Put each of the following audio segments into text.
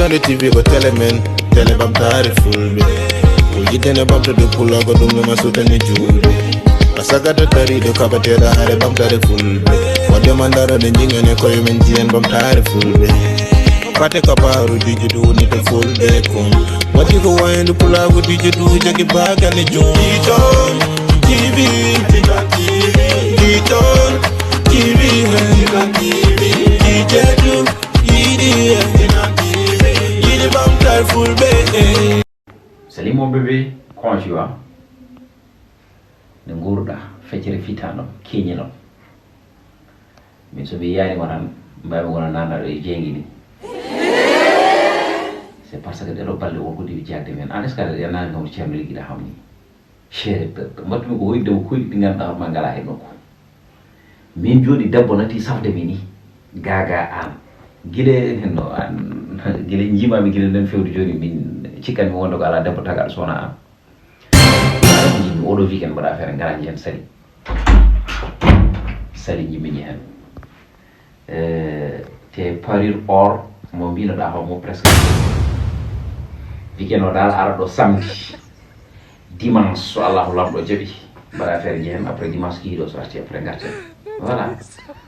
the TV go tell men, tell them I'm full be. You didn't about to do pull up, go do me my suit and the jewelry. Asaga the tari do kabate da hare bam tari full be. What the man that on the jing and a koy men bam tari full be. Pate kaparu did you do need a full day come. What you go wind to pull out, what did you do? Jack it back and the joint. TV, Salimo bébé conjua ngurda feccere fitano kenyelo mi so bi yaani wanan mbami wona nana do jengi ni c'est parce que delo balle won ko di jagde men en escale yana ngam cerno ligi da xamni chere matmi ko hoyde ko di nganda ma ngala he noko min jodi debbo nati safde mi ni gaga am gile no an gile njima mi gile den fewdu joni min cikkan mi wondo ko ala debbo tagal sona am mi odo weekend bada fere ngala hen sali jimi ni hen te parir or mo bino da ho mo presque weekend o dal ara do samedi dimanche so Allah lamdo jabi bada fere hen après dimanche ki do sorti après ngarte voilà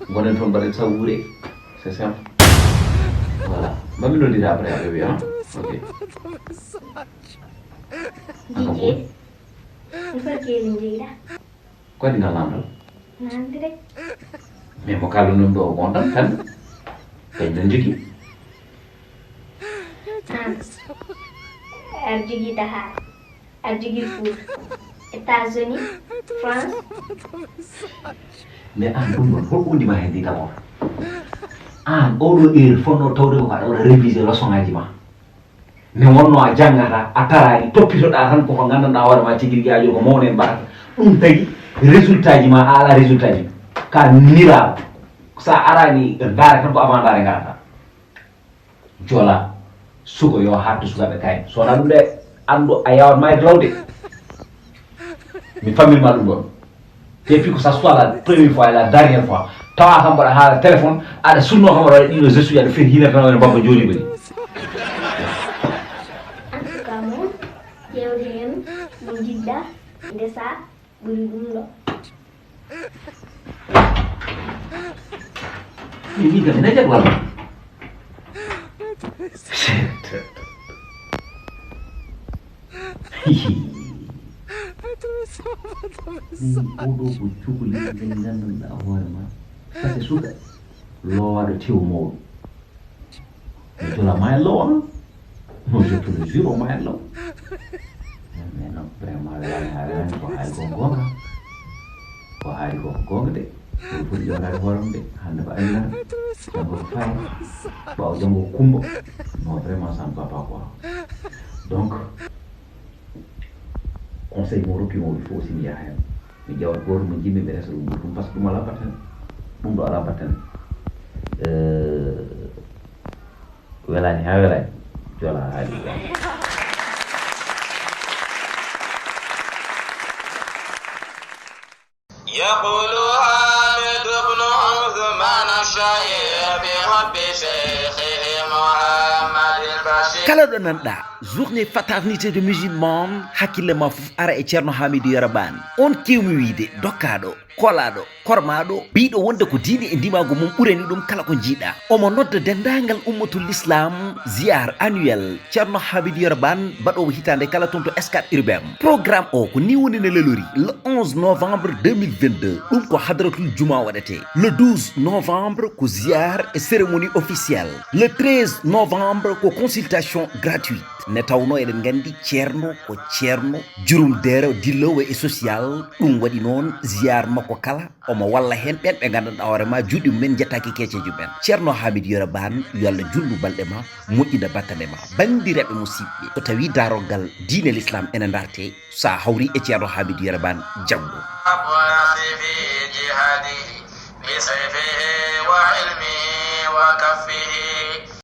gonen ton bada sawure c'est simple voilà mami no dira après bébé hein ok DJ perché lingira quoi dina lamdo nanti rek mais mo kalu num do gontan tan kay den jiki RGG Dahar RGG Food États-Unis France mais an dum ko undi ma hendi d'abord an odo ir fonno tawde ko wada réviser leçon aji ma ne wonno a jangata a tarani toppito da tan ko ngandanda wara ma tigiri gaajo ko mawnen barata dum tagi résultat ji ma ala résultat ji ka nira sa arani dare tan ko avant dare ngata jola suko yo hattu suka be kay so na dum de andu ayaw may drawde mi famille ma dum don depuis que ça soit la première fois et la dernière fois tawa kam bada hala téléphone ada sunno kam wala dino je suis ada fer hina tan baba joni bari kamu yewden mo jidda desa buri dum lo ni ga na jagwal odo ko cukuli ben ganduda horema parce suka lo wado tew mo to la mai lo no je te le jure mai lo mais non vraiment la ko hay gonga de ko jona horom de hande ba ina ko fay ba jongo kumbo non vraiment ça ne va pas quoi donc conseil mo roki mo il faut aussi ya hen mi jawal gor mo jimmi be resul dum parce que dum ala paten dum do ala paten welani ha welani jola hali يقول حامد بن عثمان الشهير بحب شيخه محمد البشير kala do nanda journée fraternité de musulmans hakkille ma fof ara e ceerno hamidou yarabane on kewmi wiide dokkado kolaɗo kormaɗo biɗo wonde ko diine e ndimago mum ɓurani ɗum kala ko jiiɗa omo nodda dendagal ummatul l'islam ziyar annuel ceerno hamidou yarabane baɗowo hitande kala toon to Scat Urbam programme o ko ni woni ne lelori le 11 novembre 2022 ɗum ko hadratul juma waɗete le 12 novembre ko ziyar et cérémonie officielle le 13 novembre ko consultation gratuite ne tawno eɗen gandi ceerno ko ceerno jurum dere dillowo e social ɗum waɗi noon ziyar makko kala omo walla hen ɓen ɓe gandanɗa hoorema juuɗe mumen jettaki keceji men ceerno hamidou yarabane yo Allah jullu balɗe ma moƴƴina battane ma bandiraɓe musidɓe so tawi darogal diine l'islam ene darte sa hawri e ceerno hamidou yarabane janggo بسيفه وعلمه وكفه